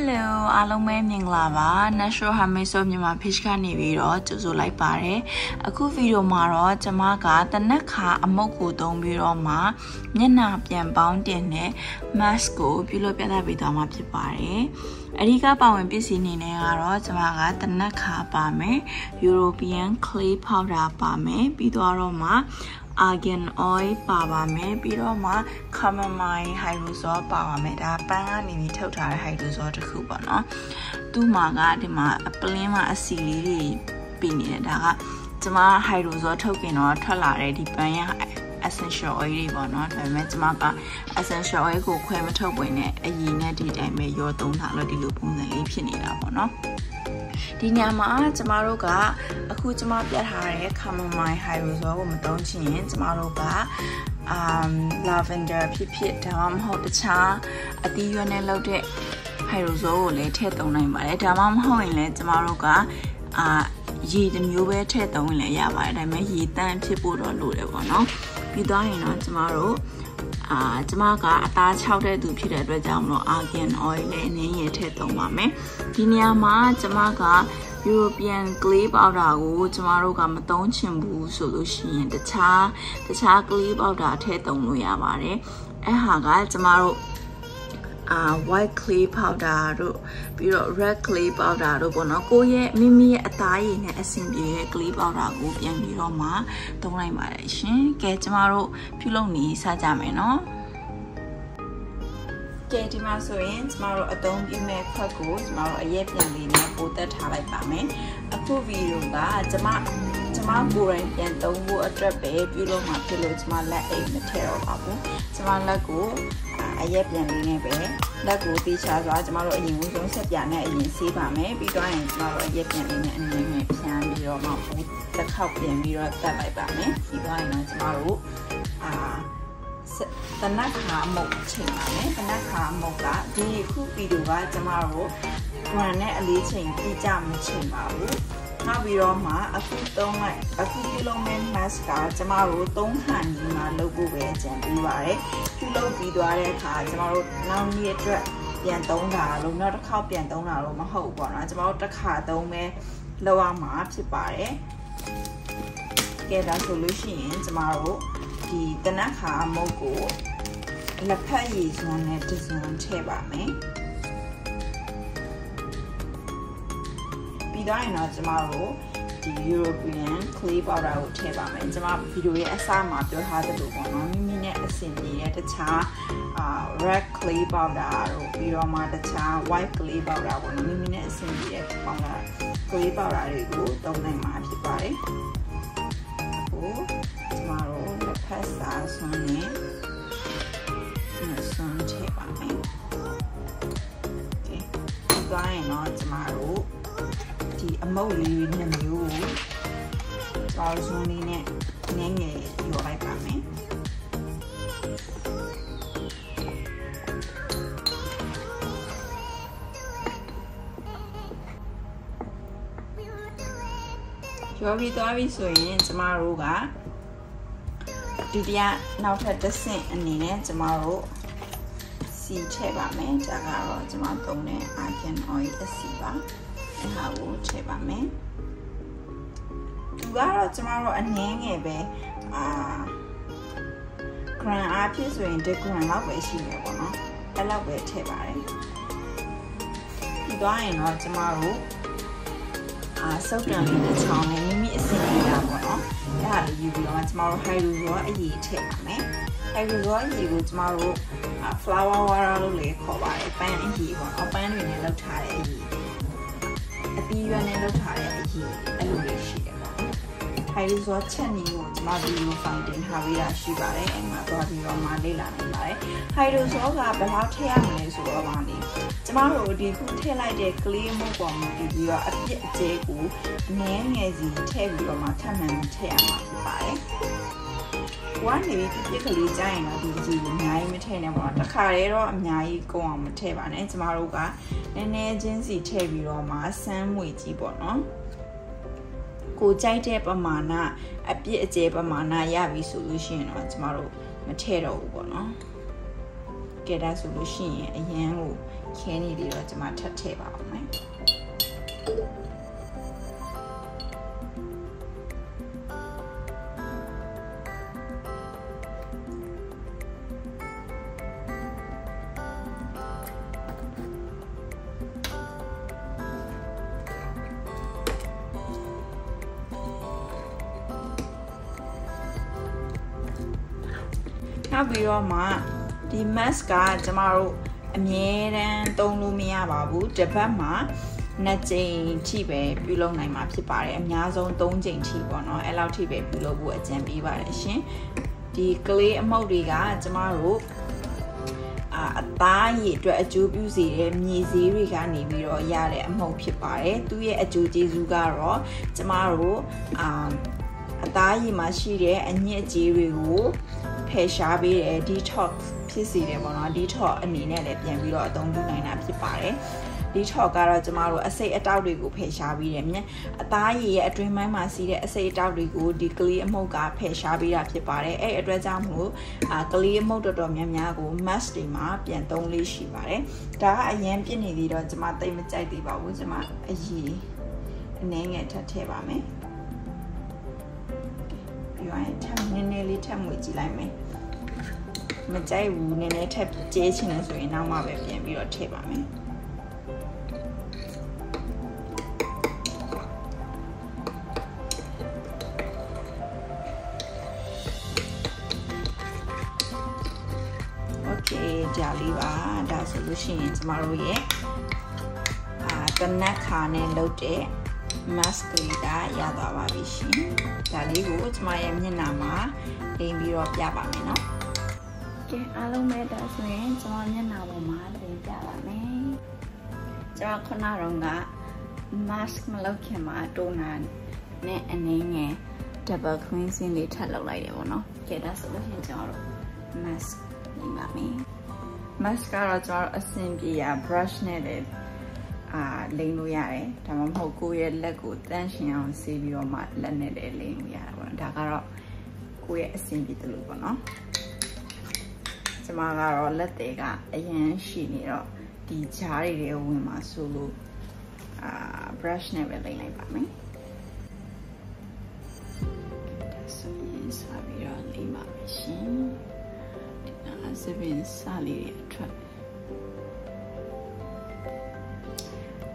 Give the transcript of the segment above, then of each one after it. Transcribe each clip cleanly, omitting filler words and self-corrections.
Hello, alome minglava, natural hamiso my pishka niviro, to like pare, a cool video maro, Thanaka, Thanaka, a moku don biro ma, Nena pian bound in masco, pilopia vidama pare. Erika Bowen busy in Aro, Thanaka, Thanaka pame, European clay powder pame, Bidoroma. Again, oil, Baba me, Biroma, Kamamai, Hydrosol, Baba me, that bang in the total hydrosol to Kubano. Do Maga, the ma, a plema, a silly beanie, Daga, Tama, Hydrosol token or Talare, the bang essential oil, or not, I met Maga, essential oil, go quemato when a yina did I made your don't have a dilupun and lipinina, or not. Dinyama, Tamaroga, a Kutama Piahare, Kamamai, Hydrosol, Madonchi, Tamaroga, lavender, pipit, hot the cha, a dione loaded Hydrosol, let on name by Tamam Hoyle, Tamaroga, ye the new way tet only, Yava, I may ye then people or load it one, no? You dine on tomorrow. Thanaka attach how they do Peter Redamno again oil and a tetomame. Dinyama, Thanaka, European glebe out our tomorrow gamaton chimbu solution, the cha glebe out our tetom yamare, and haga tomorrow. White clay powder, red clay powder, bonacoye, mimi, a tie in a simple clay powder, and biroma, don't like my get tomorrow, piloni, sajameno. Get him also in tomorrow, a don't give me a cocoa, tomorrow a yep and put that halibame, a cool video, Tama and don't go a trap babe, you don't have to lose my leg material apple, Tama lago. A yep and nebe, that will be charged tomorrow in Wuzon Sapiana in Sibame, be going tomorrow a yep and name can be your mouth, the cup and be right by Bame, be going tomorrow. Thanaka Mok Chimame, Thanaka Moka, the cook video tomorrow, Granite a little pijam chimaru. Roma, a Kukiloman mascot, tomorrow, don't hand in my logo wedge and be right. Kilo Bidware car, tomorrow, now near trap, Yandona, not a copy and don't know my whole one. Tomorrow, the car don't make lower marks to buy. Get a solution tomorrow. The Thanaka Mogo, La Pay's one at this one table, me. Dino tomorrow, the European clip or out table, and tomorrow video a summer to have the look on minute a cindy at the cha, red clip of the Biroma the cha, white clip of our 1 minute cindy at the clip of our go, don't let my body. Tomorrow, the pasta sunny, and the sun table. Okay, going on tomorrow. A molly in the mule. So I was only name you like me. You'll be doing so in tomorrow. Did ya now at the same and in tomorrow? See, Chebame, Jagaro, Tomatone, I can oil a siba. How will check me? Tomorrow and hang a bay. Grand artist will take grand away. She will I love it. Going on tomorrow. So down in the town and me a singing up. Yeah, you will want tomorrow. How you will a take me? I will want you tomorrow. Flower water lake or by a pan in here or pan in a low tide. You and a tire, a little I was watching you, Mother, you find in Havila Shibare and my body on my Lila. I was all up about 10 minutes or money. Tomorrow, the good tell I did clear more give you a bit table, name as the table of my time and tear my. One day, particularly China, the Nai Metanema, the Carrero, and Nai go on the table, and tomorrow, an agency table or my Sam Witty Bono. Go Jai Mana, a bit Jeba Mana Yavi solution on tomorrow, material Bono. Get a solution, a young candy တွေတော့ကျွန်မထပ်ထည့်ပါအောင်မယ်နောက်ပြီးတော့မှဒီ mask ကကျမတို့အမြဲတမ်းသုံးလို့မရပါဘူးတစ်ပတ်မှာ2ကြိမ်ထိပဲပြုလုပ်နိုင်မှာဖြစ်ပါတယ်အများဆုံး3ကြိမ်ထိပေါ့နော်အဲ့လောက်ထိပဲပြုလုပ်ဖို့အကြံပေးပါတယ်ရှင်ဒီ clay အမှုတ်တွေကကျမတို့အသားရည်အတွက်အကျိုးပြုစေတဲ့မြေဈေးတွေကနေပြီးတော့ရတဲ့အမှုတ်ဖြစ်ပါတယ်သူရဲ့အကျိုးကျေးဇူးကတော့ကျမတို့အသားရည်မှာရှိတဲ့အညစ်အကြေးတွေကိုဖယ်ရှားပေးတယ် detox ဖြစ်စေတယ်ပေါ့နော် detox အနေနဲ့လည်းပြန်ပြီးတော့အသုံးပြုနိုင်တာဖြစ်ပါတယ် detox ကတော့ကျမတို့အဆိပ်အတောက်တွေကိုဖယ်ရှားပေးတယ်မြင်အသားရည်ရဲ့အတွင်းပိုင်းမှာစီးတဲ့အဆိပ်အတောက်တွေကိုဒီ clay အမှုတ်ကဖယ်ရှားပေးတာဖြစ်ပါတယ်အဲ့အတွက်ကြောင့်မို့ clay အမှုတ်တော်တော်များများကို mask တွေမှာပြန်သုံးလေးရှိပါတယ်ဒါကအရင်ပြစ်နေသေးတော့ကျမသိမကြိုက်သေးပါဘူးကျမအရေးအနည်းငယ်ထပ်ထည့်ပါမယ်ပြီးရင်ထပ်နည်းနည်းလေးထပ်ငွေကြည့်လိုက်မယ်မကြိုက်ဘူးနည်းနည်းထပ်ကျဲချင်တယ်ဆိုရင်နောက်မှပဲပြန်ပြီးတော့ထည့်ပါမယ်โอเคကြာလေးပါဒါဆိုလို့ရှိရင်ကျမတို့ရဲ့တနက်ခါနဲ့လုပ်တဲ့ mask လေးကရသွားပါပြီရှင်ဒါလေးကိုကျမရဲ့မျက်နှာမှာလိမ်ပြီးတော့ပြပါမယ်နော်ကဲအားလုံးပဲဒါဆိုရင်ကျမမျက်နှာပေါ်မှာလိမ်ပြပါမယ်ကျမခုနကတော့ mask မလုပ်ခင်မှာတိုနာနဲ့အနည်းငယ် double cleansing လေးထပ်လုပ်လိုက်တယ်ပေါ့နော်ကဲဒါဆိုလို့ရှိရင်ကျမတို့ mask လိမ်ပါမယ် mask ကတော့ကျမတို့အဆင်ပြေရ brush နဲ့လည်းလိမ်လို့ရတယ်ဒါမှမဟုတ်ကိုယ့်ရဲ့လက်ကိုတန်းရှင်အောင်ဆေးပြီးတော့မှလက်နဲ့လည်းလိမ်လို့ရတာပေါ့ဒါကတော့ကိုယ့်ရဲ့အဆင်ပြေတယ်လို့ပေါ့နော်ကျမကတော့လက်သေးကအရင်ရှိနေတော့ဒီဂျားတွေဝင်မှာဆိုလို့brush နဲ့ပဲလိမ်လိုက်ပါမယ်ဒါဆိုရင်ဆက်ပြီးတော့လိမ်ပါမယ်ရှင်ဒီကစပင်းစားလေးတွေအထွက်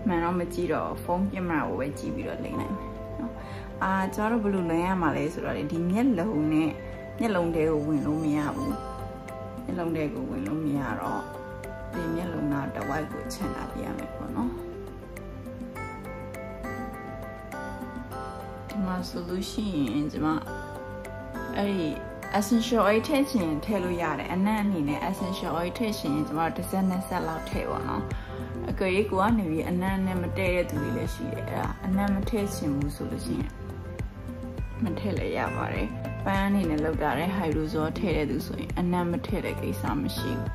မှန်တော့မကြည့်တော့ဖုန်းကင်မရာကိုပဲကြည့်ပြီးတော့လိမ်လိုက်မယ်နော်ကျမတို့ဘယ်လိုလိမ်ရမှာလဲဆိုတော့ဒီမျက်လုံးနဲ့မျက်လုံးတွေကိုဝင်လို့မရဘူးမျက်လုံးတွေကိုဝင်လို့မရတော့ဒီမျက်လုံးကတစ်ဝိုက်ကိုချန်တာပြရမယ်ပေါ့နော်ဒီမှာဆိုလို့ရှိရင်ကျမအဲ့ဒီ essential oil ထည့်ချင်ထည့်လို့ရတယ်အနံ့အနေနဲ့ essential oil ထည့်ချင်ကျမတစ်စက်နဲ့ဆက်လောက်ထည့်ပါနော်အကြိမ်ကိုကနေပြီးအနံ့နဲ့မတည့်တဲ့သူတွေလည်းရှိတယ်အဲ့ဒါအနံ့မထည့်ချင်ဘူးဆိုလို့ရှိရင်မထည့်လည်းရပါတယ်ပန်းအနေနဲ့လောက်တာတဲ့ hydrosol ထည့်တဲ့သူဆိုရင်အနံ့မထည့်တဲ့ကိစ္စမရှိဘူး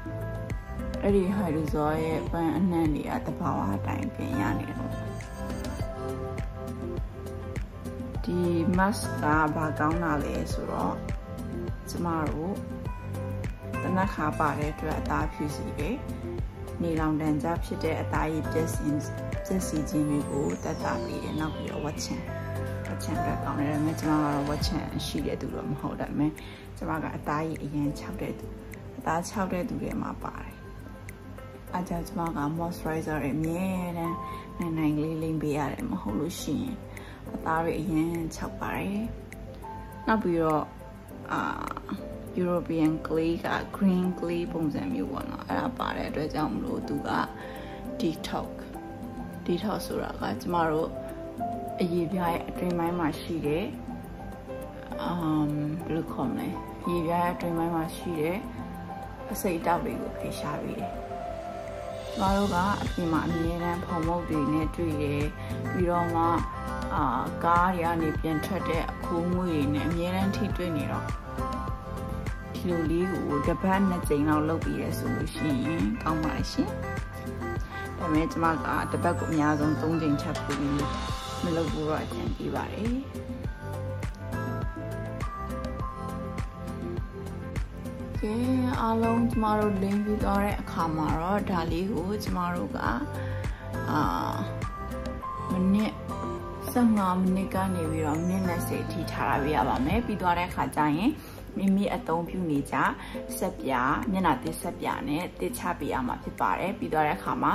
အဲ့ဒီ hydrosol ရဲ့ပန်းအနံ့တွေကတဘာဝအတိုင်းပြင်ရနေတယ်ဒီ mask ကဘာကောင်းတာလဲဆိုတော့ကျမတို့တနက်ခါပါတဲ့အတွက်အသားဖြူစီပဲနေလောင်တန်ကြဖြစ်တဲ့အသားရည်ပြည့်စင်ခြင်းတွေကိုတက်တာပြီးတယ်နောက်ပြီးတော့ဝက်ချန်ပဲကောင်းတယ်ဒါပေမဲ့ကျမကတော့ဝက်ချန်ရှိတဲ့သူတော့မဟုတ်ဒါပေမဲ့ကျမကအသားရည်အရင်6တဲ့သူအသား6တဲ့သူတွေမှာပါတယ်အားကြောင့်ကျမက moisturizer အမြဲတမ်းနိုင်လေးလိမ့်ပေးရတယ်မဟုတ်လို့ရှိရင်အသားတွေအရင်6ပါတယ်နောက်ပြီးတော့European clay က green clay ပုံစံမျိုးပေါ့နော်အဲ့ဒါပါတဲ့အတွက်ကြောင့်မလို့သူက detox ဆိုတာကကျမတို့အရေးပြားရဲ့အတွင်းပိုင်းမှာရှိတဲ့ဘယ်လိုခေါ်မလဲအရေးပြားရဲ့အတွင်းပိုင်းမှာရှိတဲ့အဆိပ်အတောက်တွေကိုဖယ်ရှားပေးတယ်ကျမတို့ကအပြင်မှာအမြဲတမ်းဖုံမုတ်တွေနဲ့တွေ့တယ်ပြီးတော့မှကားတွေကနေပြန်ထွက်တဲ့အခိုးငွေတွေနဲ့အမြဲတမ်းထိတွေ့နေတော့ဒီလိုလေးကိုတစ်ပတ်2ကြိမ်လောက်လုပ်ပြီးရဆိုလို့ရှိရင်ကောင်းပါရဲ့ရှင်ဒါပေမဲ့ကျမကတစ်ပတ်ကိုအများဆုံး3ကြိမ်ချက်ပြီးမလုပ်ဘူးတော့အကြံပေးပါတယ်က ကဲအားလုံးကျမတို့လင်းပြီးသွားတဲ့အခါမှာတော့ဒါလေးကိုကျမတို့ကမိနစ်15မိနစ်ကနေပြီးတော့မိနစ်20အထိထားရပါမယ်ပြီးသွားတဲ့အခါကျရင်မိမိအသုံးပြုနေကြဆက်ပြမျက်နှာသစ်ဆက်ပြနဲ့တစ်ချပေးရမှာဖြစ်ပါတယ်ပြီးသွားတဲ့အခါမှာ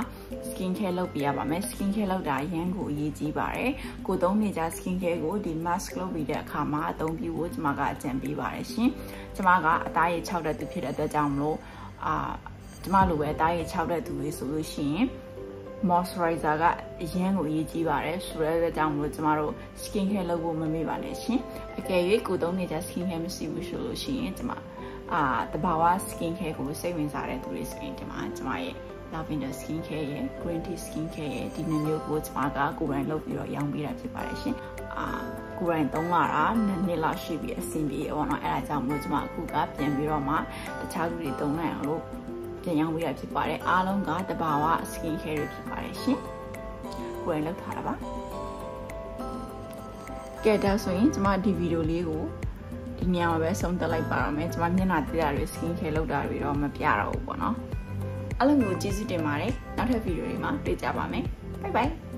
skin care လုပ်ပေးရပါမယ် skin care လုပ်တာရန်ကိုအရေးကြီးပါတယ်ကိုသုံးနေကြ skin care ကိုဒီ mask လုပ်ပြီးတဲ့အခါမှာအသုံးပြုဖို့ကျွန်မကအကြံပေးပါတယ်ရှင်ကျွန်မကအသားရည်6တဲ့သူဖြစ်တဲ့အတွက်ကြောင့်မလို့ကျွန်မလိုပဲအသားရည်6တဲ့သူတွေဆိုလို့ရှိရင်moisturizer ကအရန်ကိုအရေးကြီးပါတယ်ဆိုတဲ့အတွက်ကြောင့်မလို့ကျမတို့ skin care လုပ်ဖို့မမေ့ပါနဲ့ရှင်အကယ်၍ကိုသုံးနေကြ skin care မရှိဘူးဆိုလို့ရှိရင်ကျမတဘာဝ skin care ကိုစိတ်ဝင်စားတဲ့သူတွေဆိုရင်ကျမရဲ့ lavender skin care ရဲ့ green tea skin care ရဲ့ဒီမျိုးကိုကျမကကိုယ်တိုင်လုပ်ပြီးတော့ရောင်းပေးတာဖြစ်ပါတယ်ရှင်ကိုယ်တိုင်သုံးလာတာနှစ်လောက်ရှိပြီအဆင်ပြေပေါ့နော်အဲ့ဒါကြောင့်မလို့ကျမအခုကပြန်ပြီးတော့မှတခြားလူတွေသုံးနိုင်အောင်လို့ပြန်ရောင်းပေးရဖြစ်ပါတယ်အားလုံးကတဘာဝ skin care တွေဖြစ်ပါတယ်ရှင်ကိုယ်လောက်ထားတာပါကဲဒါဆိုရင်ကျွန်မဒီဗီဒီယိုလေးကိုဒီညမှာပဲဆုံးသက်လိုက်ပါတော့မယ်ကျွန်မမျက်နှာတည်တာတွေ skin care လုပ်တာတွေတော့မပြတော့ဘူးပေါ့နော်အားလုံးကိုကျေးဇူးတင်ပါတယ်နောက်ထပ်ဗီဒီယိုတွေမှာတွေ့ကြပါမယ် bye bye